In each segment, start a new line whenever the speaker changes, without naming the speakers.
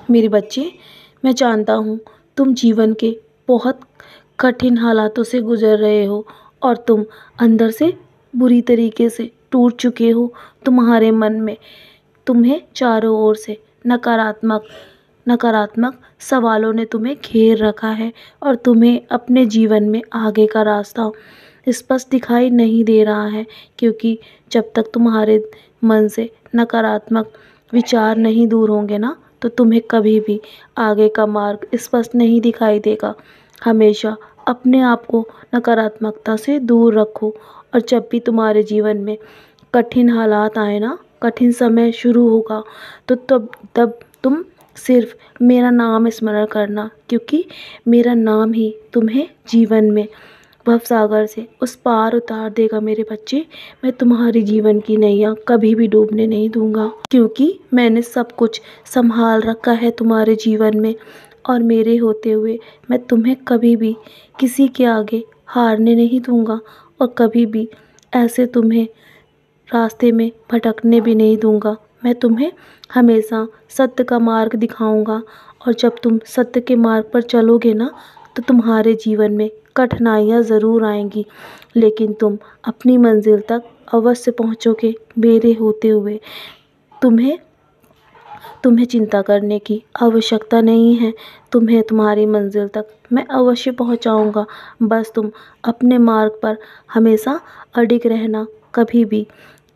मेरे बच्चे, मैं जानता हूँ तुम जीवन के बहुत कठिन हालातों से गुजर रहे हो और तुम अंदर से बुरी तरीके से टूट चुके हो। तुम्हारे मन में तुम्हें चारों ओर से नकारात्मक नकारात्मक सवालों ने तुम्हें घेर रखा है और तुम्हें अपने जीवन में आगे का रास्ता स्पष्ट दिखाई नहीं दे रहा है, क्योंकि जब तक तुम्हारे मन से नकारात्मक विचार नहीं दूर होंगे ना, तो तुम्हें कभी भी आगे का मार्ग स्पष्ट नहीं दिखाई देगा। हमेशा अपने आप को नकारात्मकता से दूर रखो और जब भी तुम्हारे जीवन में कठिन हालात आए ना, कठिन समय शुरू होगा, तो तब तब तुम सिर्फ मेरा नाम स्मरण करना, क्योंकि मेरा नाम ही तुम्हें जीवन में भवसागर से उस पार उतार देगा। मेरे बच्चे, मैं तुम्हारी जीवन की नैया कभी भी डूबने नहीं दूंगा, क्योंकि मैंने सब कुछ संभाल रखा है तुम्हारे जीवन में, और मेरे होते हुए मैं तुम्हें कभी भी किसी के आगे हारने नहीं दूंगा और कभी भी ऐसे तुम्हें रास्ते में भटकने भी नहीं दूंगा। मैं तुम्हें हमेशा सत्य का मार्ग दिखाऊंगा और जब तुम सत्य के मार्ग पर चलोगे ना, तो तुम्हारे जीवन में कठिनाइयाँ ज़रूर आएंगी, लेकिन तुम अपनी मंजिल तक अवश्य पहुँचोगे मेरे होते हुए। तुम्हें तुम्हें चिंता करने की आवश्यकता नहीं है। तुम्हें तुम्हारी मंजिल तक मैं अवश्य पहुंचाऊंगा। बस तुम अपने मार्ग पर हमेशा अडिग रहना। कभी भी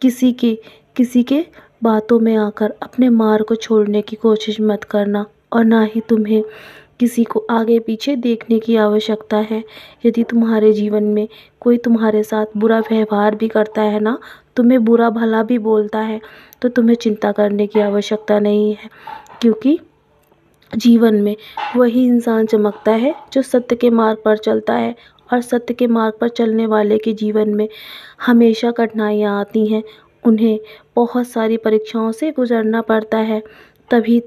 किसी के बातों में आकर अपने मार्ग को छोड़ने की कोशिश मत करना, और ना ही तुम्हें किसी को आगे पीछे देखने की आवश्यकता है। यदि तुम्हारे जीवन में कोई तुम्हारे साथ बुरा व्यवहार भी करता है ना, तुम्हें बुरा भला भी बोलता है, तो तुम्हें चिंता करने की आवश्यकता नहीं है, क्योंकि जीवन में वही इंसान चमकता है जो सत्य के मार्ग पर चलता है, और सत्य के मार्ग पर चलने वाले के जीवन में हमेशा कठिनाइयाँ आती हैं। उन्हें बहुत सारी परीक्षाओं से गुजरना पड़ता है, तभी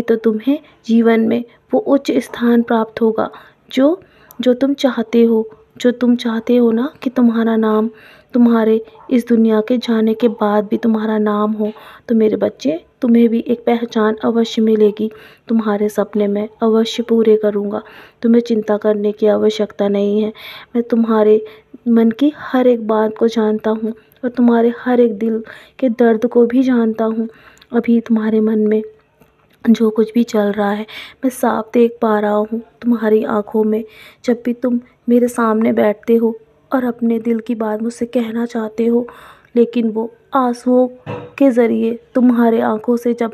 तो तुम्हें जीवन में वो उच्च स्थान प्राप्त होगा जो जो तुम चाहते हो। जो तुम चाहते हो ना कि तुम्हारा नाम, तुम्हारे इस दुनिया के जाने के बाद भी तुम्हारा नाम हो, तो मेरे बच्चे, तुम्हें भी एक पहचान अवश्य मिलेगी। तुम्हारे सपने मैं अवश्य पूरे करूँगा। तुम्हें चिंता करने की आवश्यकता नहीं है। मैं तुम्हारे मन की हर एक बात को जानता हूँ और तुम्हारे हर एक दिल के दर्द को भी जानता हूँ। अभी तुम्हारे मन में जो कुछ भी चल रहा है मैं साफ देख पा रहा हूँ तुम्हारी आंखों में। जब भी तुम मेरे सामने बैठते हो और अपने दिल की बात मुझसे कहना चाहते हो, लेकिन वो आंसुओं के ज़रिए तुम्हारे आंखों से जब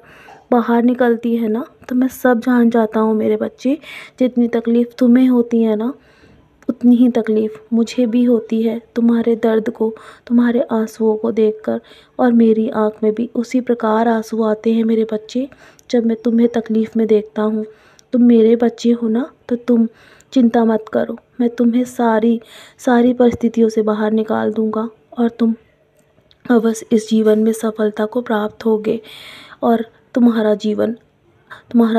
बाहर निकलती है ना, तो मैं सब जान जाता हूँ मेरे बच्चे। जितनी तकलीफ़ तुम्हें होती है ना, उतनी ही तकलीफ़ मुझे भी होती है तुम्हारे दर्द को, तुम्हारे आंसुओं को देखकर। और मेरी आँख में भी उसी प्रकार आंसू आते हैं मेरे बच्चे, जब मैं तुम्हें तकलीफ़ में देखता हूँ। तुम मेरे बच्चे हो ना, तो तुम चिंता मत करो। मैं तुम्हें सारी परिस्थितियों से बाहर निकाल दूँगा और तुम अवश्य इस जीवन में सफलता को प्राप्त होगे, और तुम्हारा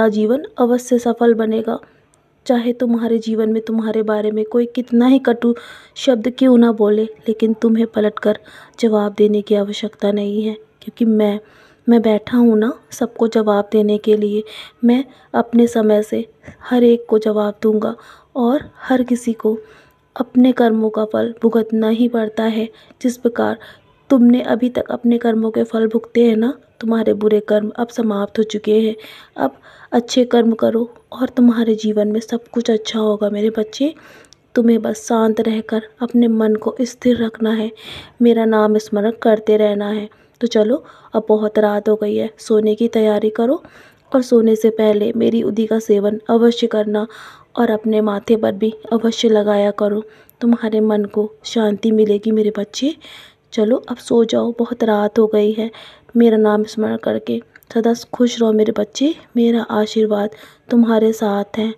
जीवन अवश्य सफल बनेगा। चाहे तुम्हारे जीवन में तुम्हारे बारे में कोई कितना ही कटु शब्द क्यों ना बोले, लेकिन तुम्हें पलटकर जवाब देने की आवश्यकता नहीं है, क्योंकि मैं बैठा हूँ ना सबको जवाब देने के लिए। मैं अपने समय से हर एक को जवाब दूँगा, और हर किसी को अपने कर्मों का फल भुगतना ही पड़ता है। जिस प्रकार तुमने अभी तक अपने कर्मों के फल भुगते हैं ना, तुम्हारे बुरे कर्म अब समाप्त हो चुके हैं। अब अच्छे कर्म करो और तुम्हारे जीवन में सब कुछ अच्छा होगा मेरे बच्चे। तुम्हें बस शांत रहकर अपने मन को स्थिर रखना है, मेरा नाम स्मरण करते रहना है। तो चलो, अब बहुत रात हो गई है, सोने की तैयारी करो, और सोने से पहले मेरी उदी का सेवन अवश्य करना, और अपने माथे पर भी अवश्य लगाया करो। तुम्हारे मन को शांति मिलेगी मेरे बच्चे। चलो अब सो जाओ, बहुत रात हो गई है। मेरा नाम स्मरण करके सदा खुश रहो मेरे बच्चे। मेरा आशीर्वाद तुम्हारे साथ है।